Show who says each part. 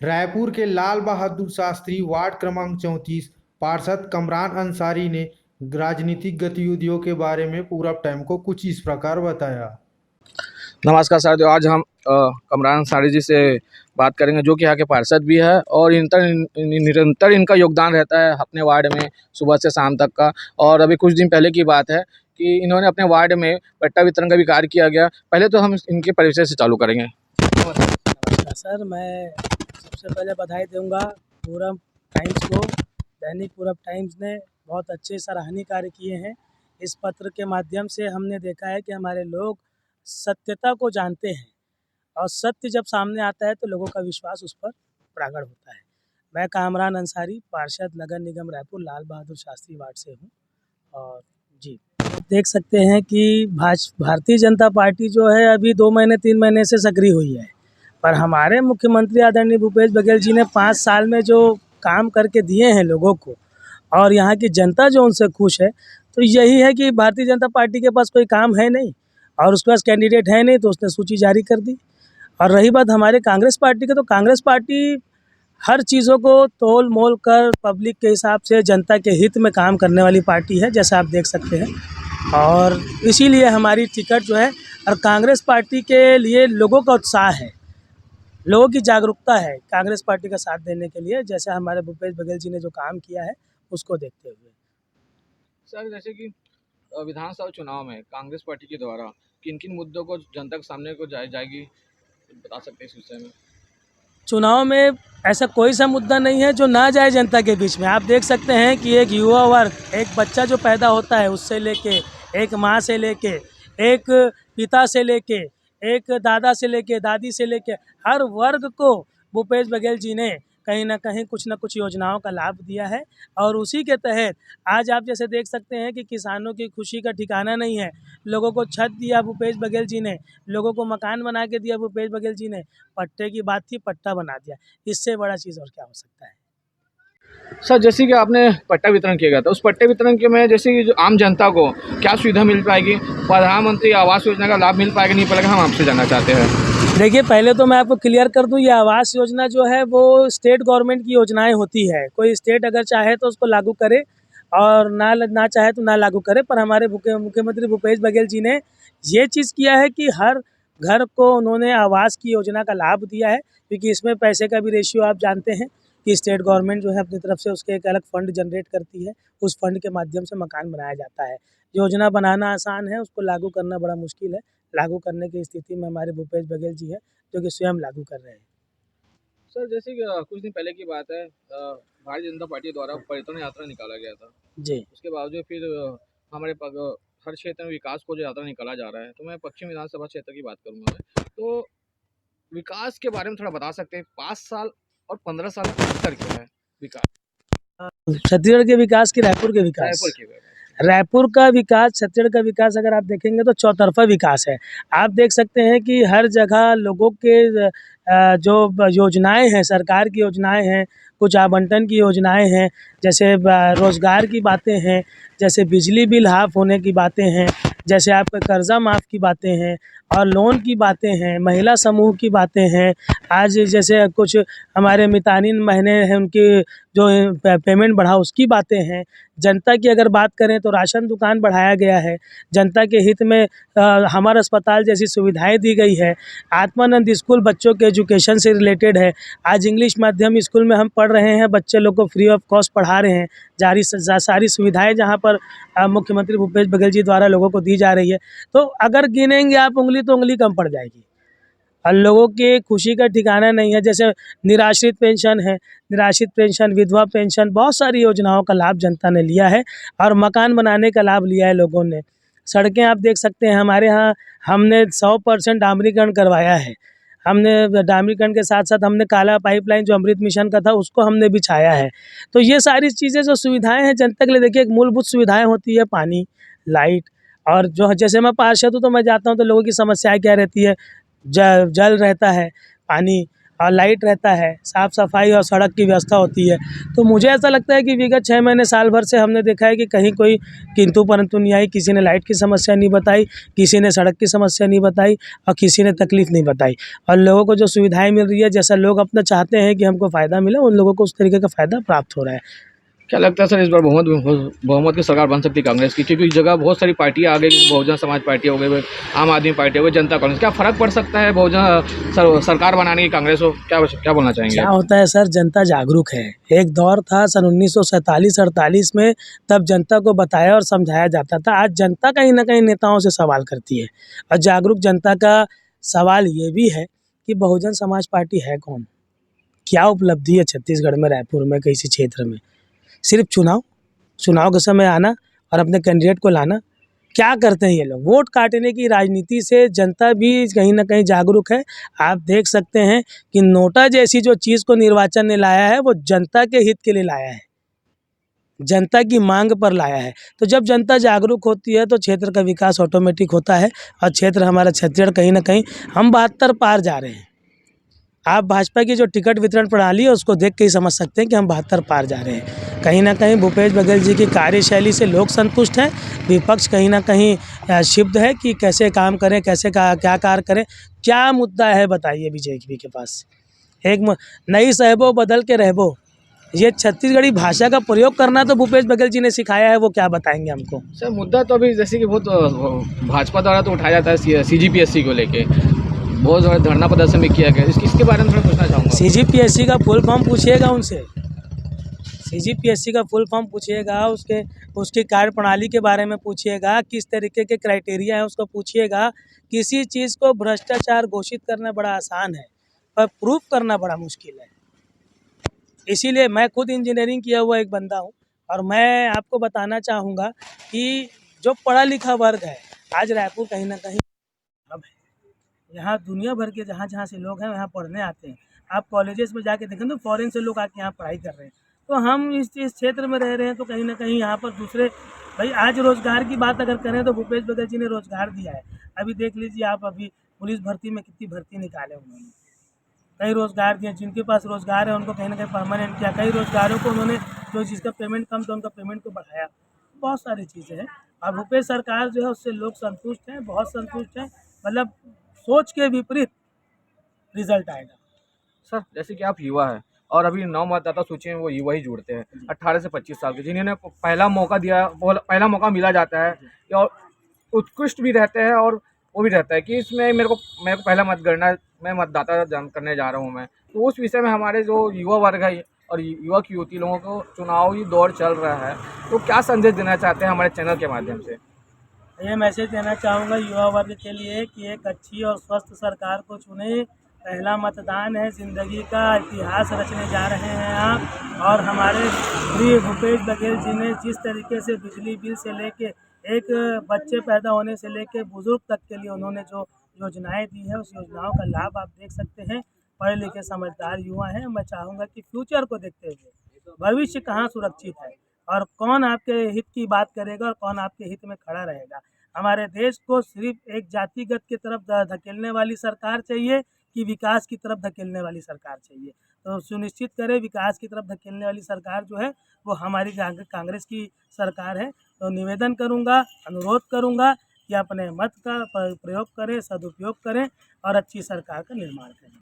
Speaker 1: रायपुर के लाल बहादुर शास्त्री वार्ड क्रमांक 34 पार्षद कमरान अंसारी ने राजनीतिक गतिविधियों के बारे में पूरब टाइम को कुछ इस प्रकार बताया।
Speaker 2: नमस्कार साथियों, आज हम कमरान अंसारी जी से बात करेंगे, जो कि यहाँ के पार्षद भी है और निरंतर इनका योगदान रहता है अपने वार्ड में सुबह से शाम तक का। और अभी कुछ दिन पहले की बात है कि इन्होंने अपने वार्ड में पट्टा वितरण का भी कार्य किया गया। पहले तो हम इनके परिचय से चालू करेंगे।
Speaker 3: नमस्कार सर, मैं सबसे पहले बधाई दूंगा पूरब टाइम्स को। दैनिक पूरब टाइम्स ने बहुत अच्छे सराहनीय कार्य किए हैं। इस पत्र के माध्यम से हमने देखा है कि हमारे लोग सत्यता को जानते हैं और सत्य जब सामने आता है तो लोगों का विश्वास उस पर प्रकट होता है। मैं कामरान अंसारी, पार्षद नगर निगम रायपुर लाल बहादुर शास्त्री वार्ड से हूँ। और जी, देख सकते हैं कि भारतीय जनता पार्टी जो है अभी 2 महीने 3 महीने से सक्रिय हुई है, पर हमारे मुख्यमंत्री आदरणीय भूपेश बघेल जी ने 5 साल में जो काम करके दिए हैं लोगों को, और यहाँ की जनता जो उनसे खुश है, तो यही है कि भारतीय जनता पार्टी के पास कोई काम है नहीं और उसके पास कैंडिडेट है नहीं, तो उसने सूची जारी कर दी। और रही बात हमारे कांग्रेस पार्टी की, तो कांग्रेस पार्टी हर चीज़ों को तोल मोल कर पब्लिक के हिसाब से जनता के हित में काम करने वाली पार्टी है, जैसा आप देख सकते हैं। और इसीलिए हमारी टिकट जो है, और कांग्रेस पार्टी के लिए लोगों का उत्साह है, लोगों की जागरूकता है कांग्रेस पार्टी का साथ देने के लिए, जैसे हमारे भूपेश बघेल जी ने जो काम किया है उसको देखते हुए।
Speaker 2: सर, जैसे कि विधानसभा चुनाव में कांग्रेस पार्टी के द्वारा किन किन मुद्दों को जनता के सामने को जाएगी, बता सकते हैं इस विषय में?
Speaker 3: चुनाव में ऐसा कोई सा मुद्दा नहीं है जो ना जाए जनता के बीच में। आप देख सकते हैं कि एक युवा वर्ग, एक बच्चा जो पैदा होता है उससे लेके, एक माँ से लेके, एक पिता से लेके, एक दादा से लेके, दादी से लेके, हर वर्ग को भूपेश बघेल जी ने कहीं ना कहीं कुछ ना कुछ योजनाओं का लाभ दिया है। और उसी के तहत आज आप जैसे देख सकते हैं कि किसानों की खुशी का ठिकाना नहीं है। लोगों को छत दिया भूपेश बघेल जी ने, लोगों को मकान बना के दिया भूपेश बघेल जी ने। पट्टे की बात थी, पट्टा बना दिया। इससे बड़ा चीज़ और क्या हो सकता है।
Speaker 2: सर, जैसे कि आपने पट्टा वितरण किया गया था, उस पट्टे वितरण के में जैसे कि जो आम जनता को क्या सुविधा मिल पाएगी, प्रधानमंत्री आवास योजना का लाभ मिल पाएगा नहीं पाएगा, हम आपसे जानना चाहते हैं।
Speaker 3: देखिए, पहले तो मैं आपको क्लियर कर दूं, ये आवास योजना जो है वो स्टेट गवर्नमेंट की योजनाएं होती है। कोई स्टेट अगर चाहे तो उसको लागू करे और ना चाहे तो ना लागू करे, पर हमारे मुख्यमंत्री भूपेश बघेल जी ने ये चीज़ किया है कि हर घर को उन्होंने आवास की योजना का लाभ दिया है। क्योंकि इसमें पैसे का भी रेशियो आप जानते हैं कि स्टेट गवर्नमेंट जो है अपनी तरफ से उसके एक अलग फंड जनरेट करती है, उस फंड के माध्यम से मकान बनाया जाता है। योजना बनाना आसान है, उसको लागू करना बड़ा मुश्किल है। लागू करने की स्थिति में हमारे भूपेश बघेल जी हैं, जो कि स्वयं लागू कर रहे हैं।
Speaker 2: सर, जैसे कि कुछ दिन पहले की बात है, भारतीय जनता पार्टी द्वारा पर्यटन यात्रा निकाला गया था।
Speaker 3: जी।
Speaker 2: उसके बावजूद फिर हमारे हर क्षेत्र में विकास को जो यात्रा निकाला जा रहा है, तो मैं पश्चिम विधानसभा क्षेत्र की बात करूँगा मैं। तो विकास के बारे में थोड़ा बता सकते हैं, 5 साल और 15 साल का अंतर क्या है विकास?
Speaker 3: छत्तीसगढ़ के विकास की रायपुर के विकास?
Speaker 2: रायपुर की बात।
Speaker 3: रायपुर का विकास, छत्तीसगढ़ का विकास अगर आप देखेंगे तो चौतरफा विकास है। आप देख सकते हैं कि हर जगह लोगों के जो योजनाएं हैं, सरकार की योजनाएं हैं, कुछ आवंटन की योजनाएं हैं, जैसे रोजगार की बातें हैं, जैसे बिजली बिल हाफ होने की बातें हैं, जैसे आपका कर्जा माफ़ की बातें हैं और लोन की बातें हैं, महिला समूह की बातें हैं। आज जैसे कुछ हमारे मितानिन बहनें हैं, उनकी जो पेमेंट बढ़ा उसकी बातें हैं। जनता की अगर बात करें तो राशन दुकान बढ़ाया गया है। जनता के हित में हमर अस्पताल जैसी सुविधाएं दी गई है। आत्मानंद स्कूल बच्चों के एजुकेशन से रिलेटेड है। आज इंग्लिश माध्यम स्कूल में हम पढ़ रहे हैं, बच्चे लोग को फ्री ऑफ कॉस्ट पढ़ा रहे हैं। सारी सुविधाएं जहां पर मुख्यमंत्री भूपेश बघेल जी द्वारा लोगों को दी जा रही है। तो अगर गिनेंगे आप उंगली तो उंगली कम पड़ जाएगी। और लोगों की खुशी का ठिकाना नहीं है। जैसे निराश्रित पेंशन है, निराश्रित पेंशन, विधवा पेंशन, बहुत सारी योजनाओं का लाभ जनता ने लिया है और मकान बनाने का लाभ लिया है लोगों ने। सड़कें आप देख सकते हैं, हमारे यहाँ हमने 100% डामरीकरण करवाया है। हमने डामरीकरण के साथ साथ हमने काला पाइपलाइन जो अमृत मिशन का था उसको हमने बिछाया है। तो ये सारी चीज़ें जो सुविधाएं हैं जनता के लिए, देखिए एक मूलभूत सुविधाएं होती है, पानी, लाइट। और जो जैसे मैं पार्षद हूँ तो मैं जाता हूँ तो लोगों की समस्याएं क्या रहती है, जल रहता है, पानी, और लाइट रहता है, साफ़ सफाई और सड़क की व्यवस्था होती है। तो मुझे ऐसा लगता है कि विगत 6 महीने साल भर से हमने देखा है कि कहीं कोई किंतु परंतु नहीं आई, किसी ने लाइट की समस्या नहीं बताई, किसी ने सड़क की समस्या नहीं बताई और किसी ने तकलीफ़ नहीं बताई। और लोगों को जो सुविधाएँ मिल रही है, जैसा लोग अपना चाहते हैं कि हमको फ़ायदा मिले, उन लोगों को उस तरीके का फ़ायदा प्राप्त हो रहा है।
Speaker 2: क्या लगता है सर इस बार बहुमत की सरकार बन सकती है कांग्रेस की, क्योंकि इस जगह बहुत सारी पार्टियां आ गई, जैसे बहुजन समाज पार्टी हो गई, आम आदमी पार्टी हो गई, जनता कांग्रेस, क्या फ़र्क पड़ सकता है सरकार बनाने की कांग्रेस को, क्या बोलना चाहेंगे
Speaker 3: क्या
Speaker 2: आप?
Speaker 3: होता है सर, जनता जागरूक है। एक दौर था सन 1947-48 में, तब जनता को बताया और समझाया जाता था। आज जनता कहीं न कहीं नेताओं से सवाल करती है और जागरूक जनता का सवाल ये भी है कि बहुजन समाज पार्टी है कौन? क्या उपलब्धि है छत्तीसगढ़ में, रायपुर में, किसी क्षेत्र में? सिर्फ़ चुनाव के समय आना और अपने कैंडिडेट को लाना। क्या करते हैं ये लोग? वोट काटने की राजनीति से जनता भी कहीं न कहीं जागरूक है। आप देख सकते हैं कि नोटा जैसी जो चीज़ को निर्वाचन ने लाया है, वो जनता के हित के लिए लाया है, जनता की माँग पर लाया है। तो जब जनता जागरूक होती है तो क्षेत्र का विकास ऑटोमेटिक होता है और क्षेत्र हमारा छत्तीसगढ़ कहीं न कहीं हम 72 पार जा रहे हैं। आप भाजपा की जो टिकट वितरण प्रणाली है उसको देख के ही समझ सकते हैं कि हम 72 पार जा रहे हैं। कहीं न कहीं भूपेश बघेल जी की कार्यशैली से लोग संतुष्ट हैं, विपक्ष कहीं न कहीं क्षिप्त है कि कैसे काम करें, कैसे क्या कार्य करें। क्या मुद्दा है बताइए बीजेपी के पास? एक नई साहिबो बदल के रहबो, ये छत्तीसगढ़ी भाषा का प्रयोग करना तो भूपेश बघेल जी ने सिखाया है, वो क्या बताएंगे हमको?
Speaker 2: सर मुद्दा तो अभी जैसे कि बहुत भाजपा द्वारा तो उठाया जाता है CGPSC को लेके, बहुत ज़्यादा धरना प्रदर्शन भी किया गया, इसके बारे में थोड़ा पूछना चाहूँगा।
Speaker 3: CGPSC का फुल फॉर्म पूछिएगा उनसे। CGPSC का फुल फॉर्म पूछिएगा, उसकी कार्यप्रणाली के बारे में पूछिएगा, किस तरीके के क्राइटेरिया हैं उसको पूछिएगा। किसी चीज़ को भ्रष्टाचार घोषित करना बड़ा आसान है, पर प्रूफ करना बड़ा मुश्किल है। इसीलिए मैं खुद इंजीनियरिंग किया हुआ एक बंदा हूँ और मैं आपको बताना चाहूँगा कि जो पढ़ा लिखा वर्ग है, आज रायपुर कहीं न कहीं अब है। यहाँ दुनिया भर के जहाँ से लोग हैं, यहाँ पढ़ने आते हैं। आप कॉलेजेस में जाके देखें तो फ़ॉरेन से लोग आके यहाँ पढ़ाई कर रहे हैं। तो हम इस क्षेत्र में रह रहे हैं तो कहीं न कहीं यहाँ पर दूसरे भाई आज रोज़गार की बात अगर करें तो भूपेश बघेल जी ने रोज़गार दिया है। अभी देख लीजिए आप, अभी पुलिस भर्ती में कितनी भर्ती निकाले उन्होंने। कई रोज़गार दिए, जिनके पास रोज़गार है उनको कहीं न कहीं परमानेंट किया। कई रोज़गारों को उन्होंने, जो जिसका पेमेंट कम था उनका पेमेंट को बढ़ाया। बहुत सारी चीज़ें हैं और भूपेश सरकार जो है उससे लोग संतुष्ट हैं, बहुत संतुष्ट हैं। मतलब सोच के विपरीत रिजल्ट आएगा।
Speaker 2: सर जैसे कि आप युवा हैं और अभी 9 मतदाता सूची में वो युवा ही जुड़ते हैं 18 से 25 साल के, जिन्होंने पहला मौका मिला जाता है और उत्कृष्ट भी रहते हैं और वो भी रहता है कि इसमें मेरे को पहला मैं मतदाता करने जा रहा हूँ मैं, तो उस विषय में हमारे जो युवा वर्ग है और युवा की युवती लोगों को चुनावी दौर चल रहा है, तो क्या संदेश देना चाहते हैं हमारे चैनल के माध्यम से?
Speaker 3: ये मैसेज देना चाहूँगा युवा वर्ग के लिए कि एक अच्छी और स्वस्थ सरकार को चुनें। पहला मतदान है, ज़िंदगी का इतिहास रचने जा रहे हैं आप। और हमारे प्रिय भूपेश बघेल जी ने जिस तरीके से बिजली बिल से लेके एक बच्चे पैदा होने से लेके बुज़ुर्ग तक के लिए उन्होंने जो योजनाएं दी है, उस योजनाओं का लाभ आप देख सकते हैं। पढ़े लिखे समझदार युवा हैं। मैं चाहूँगा कि फ्यूचर को देखते हुए भविष्य कहाँ सुरक्षित है और कौन आपके हित की बात करेगा और कौन आपके हित में खड़ा रहेगा। हमारे देश को सिर्फ एक जातिगत की तरफ धकेलने वाली सरकार चाहिए कि विकास की तरफ धकेलने वाली सरकार चाहिए। तो सुनिश्चित करें विकास की तरफ धकेलने वाली सरकार जो है वो हमारी कांग्रेस की सरकार है। तो निवेदन करूँगा, अनुरोध करूँगा कि अपने मत का प्रयोग करें, सदुपयोग करें और अच्छी सरकार का निर्माण करें।